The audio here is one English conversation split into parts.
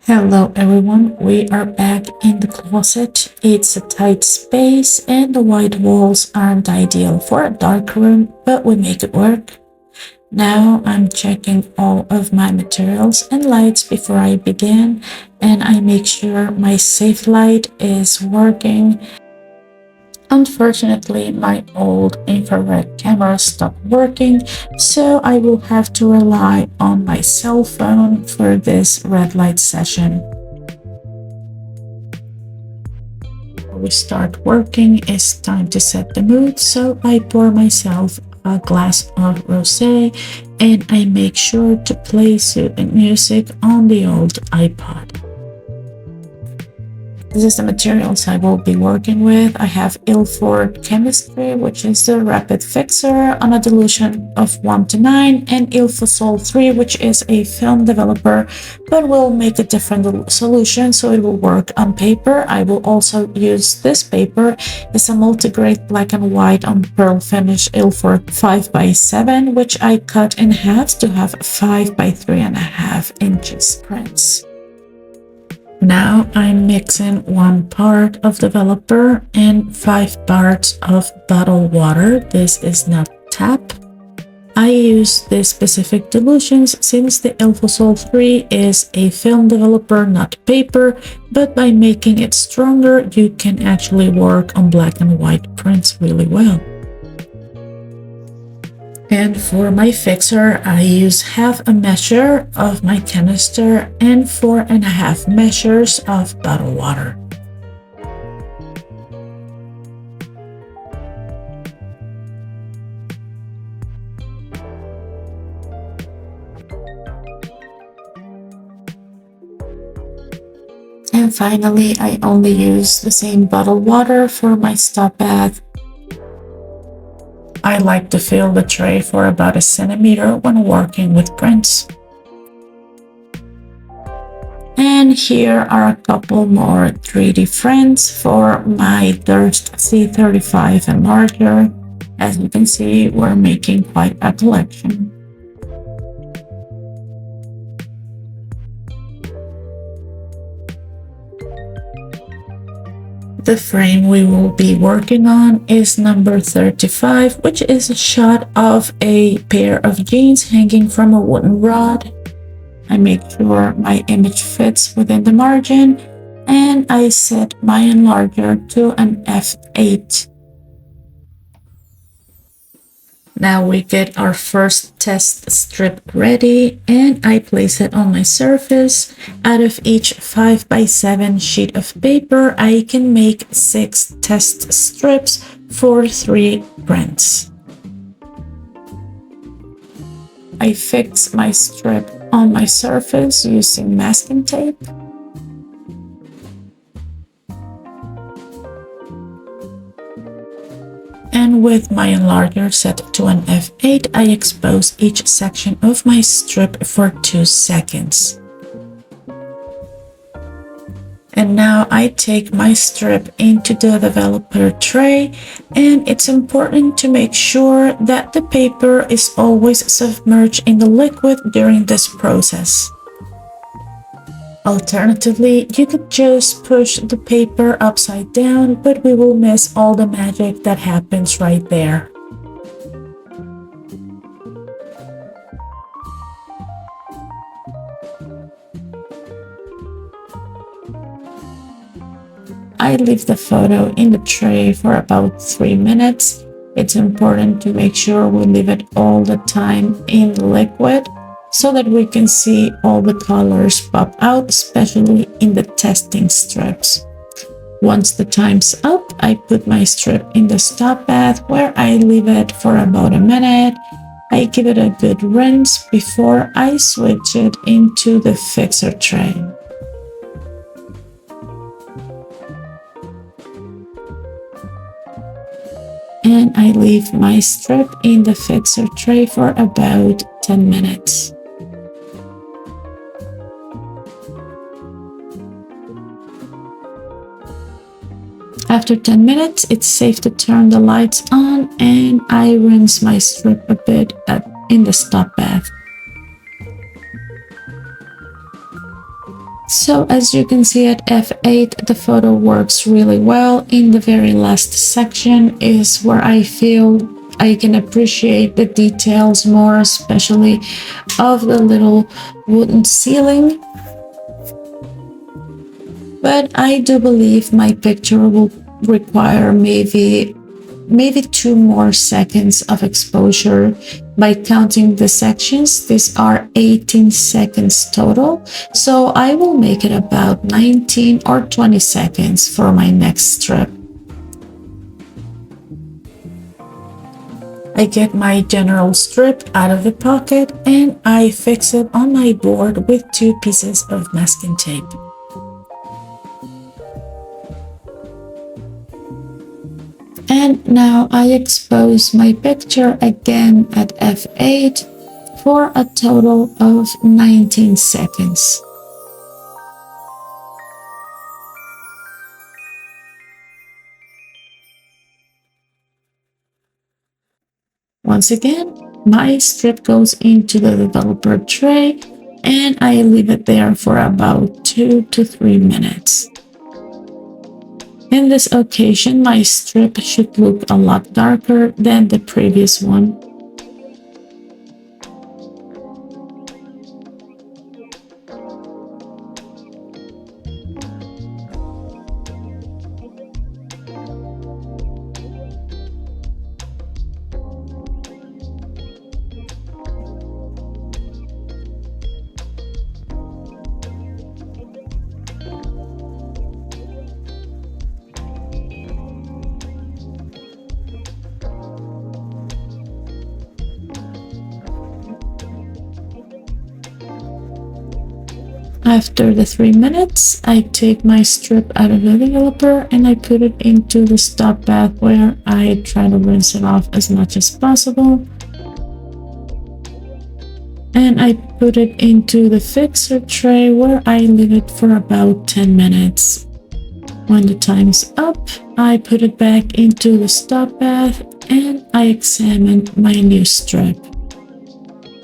Hello everyone, we are back in the closet. It's a tight space and the white walls aren't ideal for a dark room, but we make it work. Now I'm checking all of my materials and lights before I begin, and I make sure my safe light is working. Unfortunately, my old infrared camera stopped working, so I will have to rely on my cell phone for this red light session. Before we start working, it's time to set the mood, so I pour myself a glass of rosé and I make sure to play soothing music on the old iPod. This is the materials I will be working with. I have Ilford Chemistry, which is the rapid fixer on a dilution of 1:9, and Ilfosol 3, which is a film developer, but will make a different solution, so it will work on paper. I will also use this paper. It's a multigrade black and white on pearl finish Ilford 5x7, which I cut in half to have 5x3.5 inches prints. Now I'm mixing 1 part of developer and 5 parts of bottled water. This is not tap. I use these specific dilutions since the Ilfosol 3 is a film developer, not paper, but by making it stronger, you can actually work on black and white prints really well. And for my fixer, I use half a measure of my canister and 4.5 measures of bottled water. And finally, I only use the same bottled water for my stop bath. I like to fill the tray for about 1 centimeter when working with prints. And here are a couple more 3D friends for my Durst C35 Enlarger. As you can see, we're making quite a collection. The frame we will be working on is number 35, which is a shot of a pair of jeans hanging from a wooden rod. I make sure my image fits within the margin, and I set my enlarger to an f8. Now we get our first test strip ready, and I place it on my surface. Out of each 5x7 sheet of paper, I can make 6 test strips for 3 prints. I fix my strip on my surface using masking tape. And with my enlarger set to an f8, I expose each section of my strip for 2 seconds. And now I take my strip into the developer tray, and it's important to make sure that the paper is always submerged in the liquid during this process. Alternatively, you could just push the paper upside down, but we will miss all the magic that happens right there. I leave the photo in the tray for about 3 minutes. It's important to make sure we leave it all the time in the liquid, so that we can see all the colors pop out, especially in the testing strips. Once the time's up, I put my strip in the stop bath where I leave it for about 1 minute. I give it a good rinse before I switch it into the fixer tray. And I leave my strip in the fixer tray for about 10 minutes. After 10 minutes, it's safe to turn the lights on, and I rinse my strip a bit in the stop bath. So as you can see at f8, the photo works really well. In the very last section is where I feel I can appreciate the details more, especially of the little wooden ceiling. But I do believe my picture will require maybe 2 more seconds of exposure. By counting the sections, these are 18 seconds total, so I will make it about 19 or 20 seconds for my next strip. I get my general strip out of the pocket and I fix it on my board with 2 pieces of masking tape. And now I expose my picture again at f8 for a total of 19 seconds. Once again, my strip goes into the developer tray and I leave it there for about 2 to 3 minutes. In this occasion, my strip should look a lot darker than the previous one. After the 3 minutes, I take my strip out of the developer and I put it into the stop bath where I try to rinse it off as much as possible. And I put it into the fixer tray where I leave it for about 10 minutes. When the time's up, I put it back into the stop bath and I examine my new strip.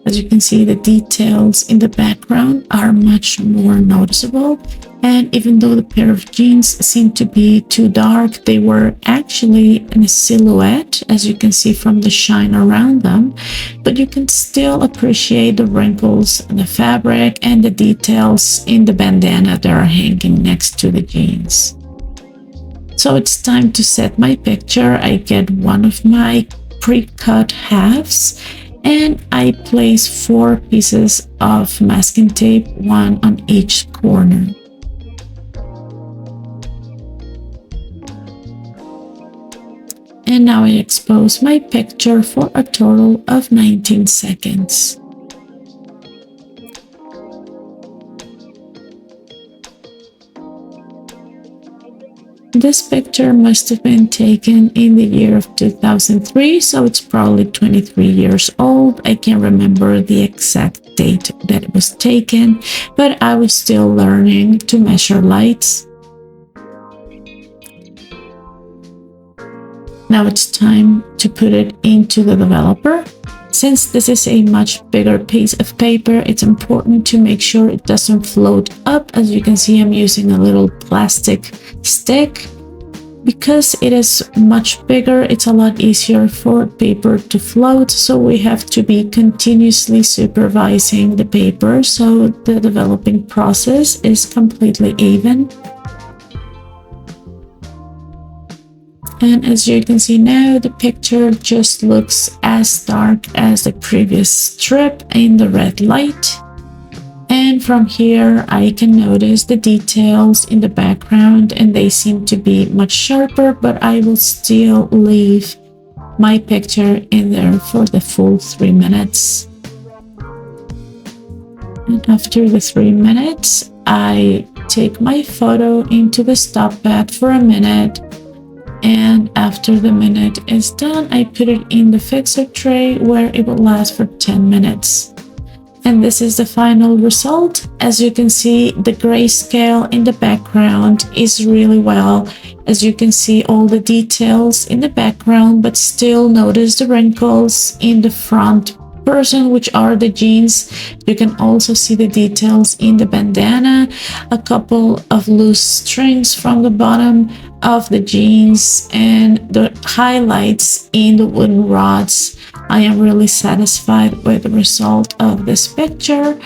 As you can see, the details in the background are much more noticeable, and even though the pair of jeans seem to be too dark, they were actually in a silhouette, as you can see from the shine around them, but you can still appreciate the wrinkles in the fabric and the details in the bandana that are hanging next to the jeans. So it's time to set my picture. I get one of my pre-cut halves and I place 4 pieces of masking tape, 1 on each corner. And now I expose my picture for a total of 19 seconds. This picture must have been taken in the year of 2003, so it's probably 23 years old. I can't remember the exact date that it was taken, but I was still learning to measure lights. Now it's time to put it into the developer. Since this is a much bigger piece of paper, it's important to make sure it doesn't float up. As you can see, I'm using a little plastic stick. Because it is much bigger, it's a lot easier for paper to float, so we have to be continuously supervising the paper so the developing process is completely even. And as you can see now, the picture just looks as dark as the previous strip in the red light. And from here, I can notice the details in the background and they seem to be much sharper, but I will still leave my picture in there for the full 3 minutes. And after the 3 minutes, I take my photo into the stop bath for a minute. And after the minute is done, I put it in the fixer tray where it will last for 10 minutes. And this is the final result. As you can see, the grayscale in the background is really well. As you can see all the details in the background, but still notice the wrinkles in the front person, which are the jeans. You can also see the details in the bandana, a couple of loose strings from the bottom of the jeans, and the highlights in the wooden rods. I am really satisfied with the result of this picture.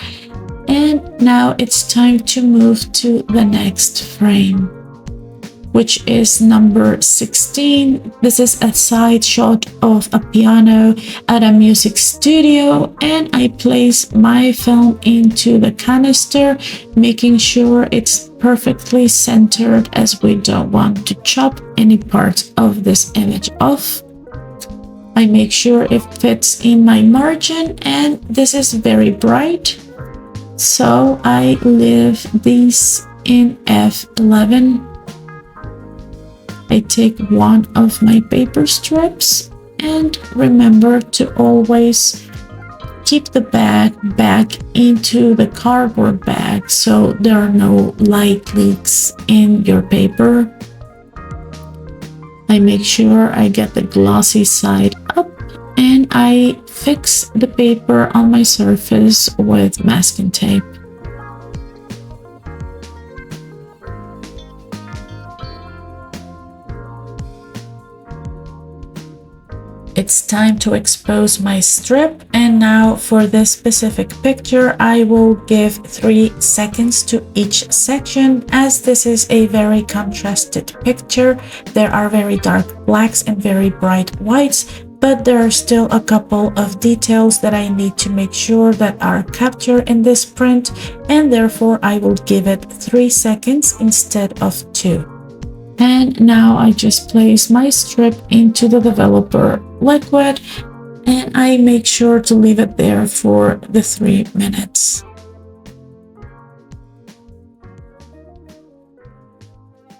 And now it's time to move to the next frame, which is number 16. This is a side shot of a piano at a music studio, and I place my film into the canister, making sure it's perfectly centered, as we don't want to chop any part of this image off. I make sure it fits in my margin, and this is very bright, so I leave these in F11. I take one of my paper strips, and remember to always keep the bag back into the cardboard bag so there are no light leaks in your paper. I make sure I get the glossy side up, and I fix the paper on my surface with masking tape. It's time to expose my strip, and now for this specific picture I will give 3 seconds to each section, as this is a very contrasted picture. There are very dark blacks and very bright whites, but there are still a couple of details that I need to make sure that are captured in this print, and therefore I will give it 3 seconds instead of 2. And now I just place my strip into the developer liquid, and I make sure to leave it there for the 3 minutes.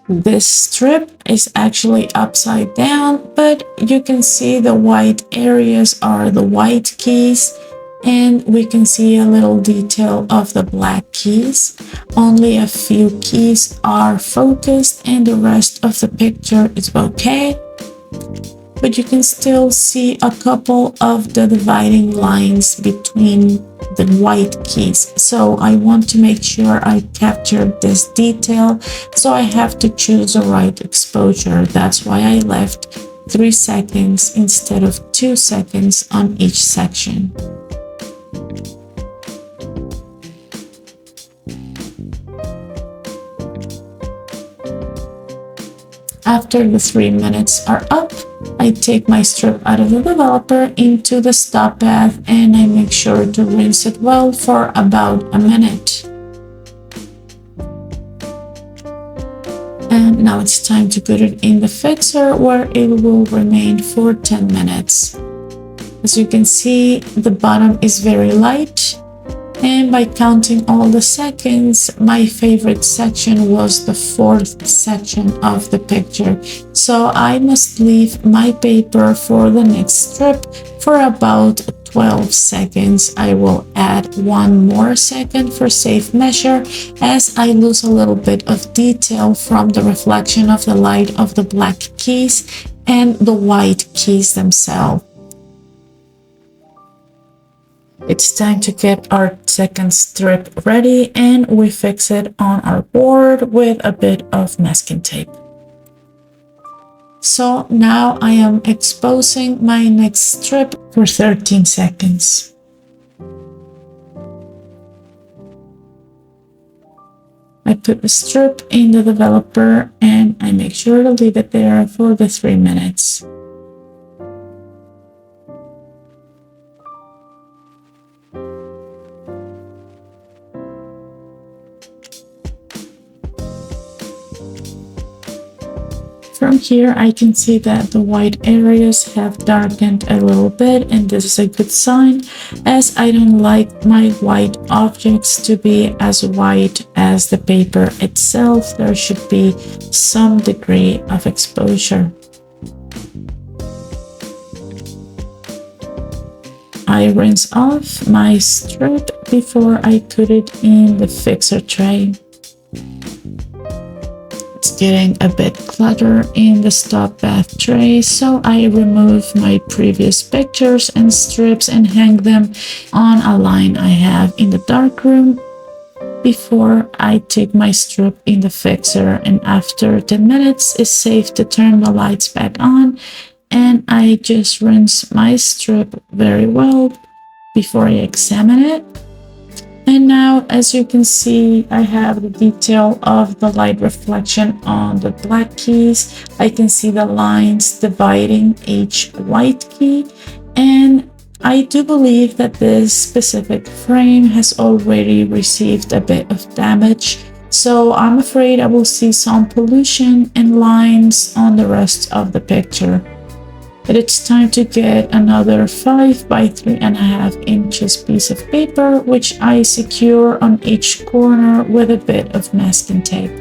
This strip is actually upside down, but you can see the white areas are the white keys, and we can see a little detail of the black keys. Only a few keys are focused, and the rest of the picture is okay. But you can still see a couple of the dividing lines between the white keys. So I want to make sure I capture this detail, so I have to choose the right exposure. That's why I left 3 seconds instead of 2 seconds on each section. After the 3 minutes are up, I take my strip out of the developer into the stop bath, and I make sure to rinse it well for about a minute. And now it's time to put it in the fixer, where it will remain for 10 minutes. As you can see, the bottom is very light, and by counting all the seconds, my favorite section was the 4th section of the picture. So I must leave my paper for the next strip for about 12 seconds. I will add 1 more second for safe measure, as I lose a little bit of detail from the reflection of the light of the black keys and the white keys themselves. It's time to get our second strip ready, and we fix it on our board with a bit of masking tape. So now I am exposing my next strip for 13 seconds. I put the strip in the developer, and I make sure to leave it there for the 3 minutes. From here, I can see that the white areas have darkened a little bit, and this is a good sign, as I don't like my white objects to be as white as the paper itself. There should be some degree of exposure. I rinse off my strip before I put it in the fixer tray. it's getting a bit cluttered in the stop bath tray, so I remove my previous pictures and strips and hang them on a line I have in the darkroom before I take my strip in the fixer. And after 10 minutes, it's safe to turn the lights back on, and I just rinse my strip very well before I examine it. And now, as you can see, I have the detail of the light reflection on the black keys. I can see the lines dividing each white key, and I do believe that this specific frame has already received a bit of damage, so I'm afraid I will see some pollution and lines on the rest of the picture. But it's time to get another 5 by 3.5 inches piece of paper, which I secure on each corner with a bit of masking tape.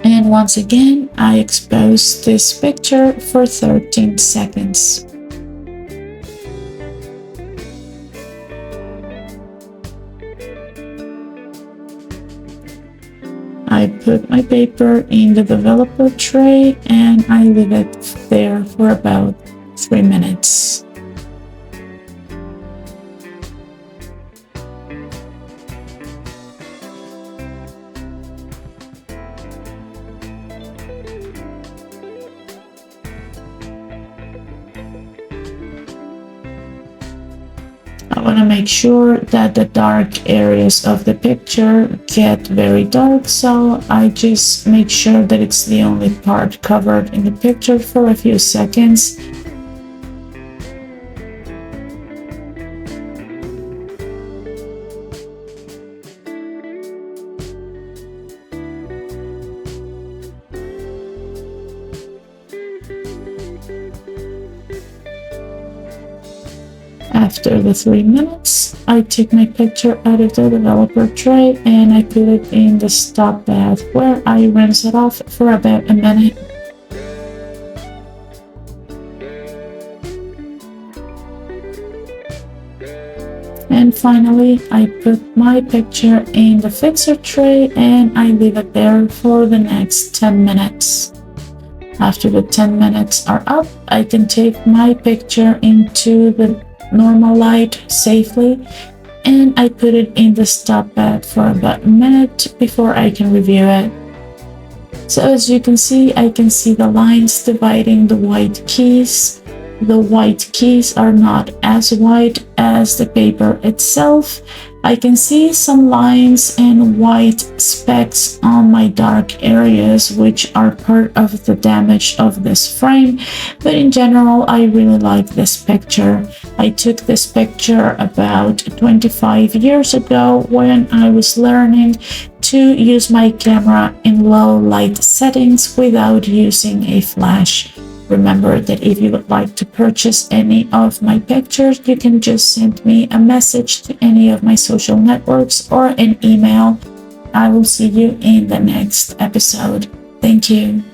And once again, I expose this picture for 13 seconds. I put my paper in the developer tray and I leave it there for about 3 minutes. I want to make sure that the dark areas of the picture get very dark, so I just make sure that it's the only part covered in the picture for a few seconds. After the 3 minutes, I take my picture out of the developer tray and I put it in the stop bath, where I rinse it off for about a minute. And finally, I put my picture in the fixer tray and I leave it there for the next 10 minutes. After the 10 minutes are up, I can take my picture into the normal light safely, and I put it in the stop bath for about a minute before I can review it. So as you can see, I can see the lines dividing the white keys. The white keys are not as white as the paper itself. I can see some lines and white specks on my dark areas, which are part of the damage of this frame. But in general, I really like this picture. I took this picture about 25 years ago when I was learning to use my camera in low light settings without using a flash. Remember that if you would like to purchase any of my pictures, you can just send me a message to any of my social networks or an email. I will see you in the next episode. Thank you.